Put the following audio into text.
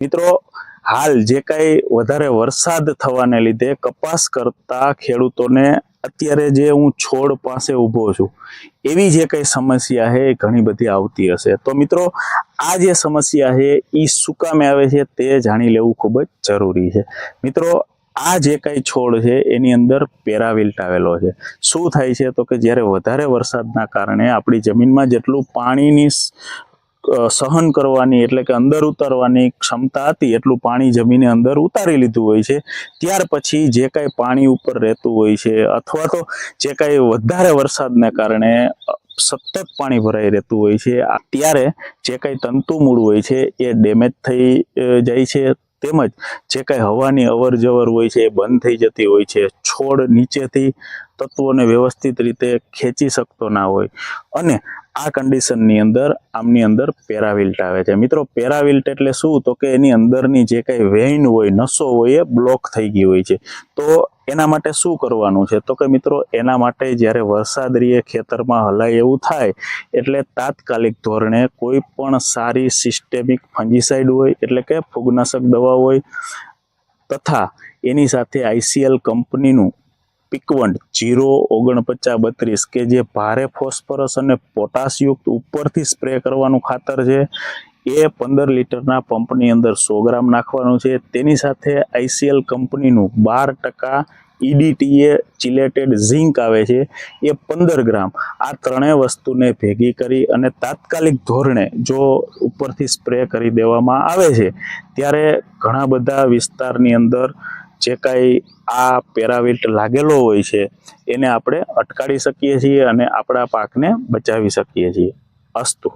મિત્રો, હાલ જે કઈ વધારે વરસાદ થવાને લીધે કપાસ કરતા ખેડૂતોને અત્યારે જે હું છોડ પાસે ઊભો છું એવી જે કઈ સમસ્યા છે એ ઘણી બધી આવતી હશે। તો મિત્રો, આ જે સમસ્યા છે એ શું કામે આવે છે તે જાણી લેવું ખૂબ જ જરૂરી છે। મિત્રો, આ જે કઈ છોડ છે એની અંદર પેરાવિલ્ટ આવેલો છે। શું થાય છે તો કે જ્યારે વધારે વરસાદના કારણે આપણી જમીનમાં જેટલું પાણીની સહન કરવાની એટલે કે અંદર ઉતારવાની ક્ષમતા હતી એટલું પાણી જમીને અંદર ઉતારી લીધું હોય છે। ત્યાર પછી જે કાંઈ પાણી ઉપર રહેતું હોય છે અથવા તો જે કાંઈ વધારે વરસાદને કારણે સતત પાણી ભરાઈ રહેતું હોય છે, ત્યારે જે કાંઈ તંતુમૂળ હોય છે એ ડેમેજ થઈ જાય છે। તેમજ જે કાંઈ હવાની અવર જવર હોય છે એ બંધ થઈ જતી હોય છે। છોડ નીચેથી તત્વોને વ્યવસ્થિત રીતે ખેંચી શકતો ના હોય અને આ કન્ડિશનની અંદર આમની અંદર પેરાવિલ્ટ આવે છે। મિત્રો, પેરાવિલ્ટ એટલે શું તો કે એની અંદરની જે કાંઈ વેઇન હોય, નસો હોય એ બ્લોક થઈ ગઈ હોય છે। તો એના માટે શું કરવાનું છે તો કે મિત્રો, એના માટે જ્યારે વરસાદ રીએ ખેતરમાં હલાય એવું થાય એટલે તાત્કાલિક ધોરણે કોઈ પણ સારી સિસ્ટેમિક ફંગીસાઇડ હોય એટલે કે ફૂગનાશક દવા હોય તથા એની સાથે ICL કંપનીનું પીકવંડ 04932 કે જે ભારે ફોસ્ફરસ અને પોટાશયુક્ત ઉપરથી સ્પ્રે કરવાનું ખાતર છે એ 15 લીટરના પંપની અંદર 100 ગ્રામ નાખવાનું છે। તેની સાથે ICL કંપનીનું 12% EDTA ચિલેટેડ ઝીંક આવે છે એ 15 ગ્રામ। આ ત્રણેય વસ્તુને ભેગી કરી અને તાત્કાલિક ધોરણે જો ઉપરથી સ્પ્રે કરી દેવામાં આવે છે ત્યારે ઘણા બધા વિસ્તારની અંદર જે કાંઈ આ પેરાવિલ્ટ લાગેલો હોય છે એને આપણે અટકાવી શકીએ છીએ અને આપણા પાકને બચાવી શકીએ છીએ। અસ્તુ।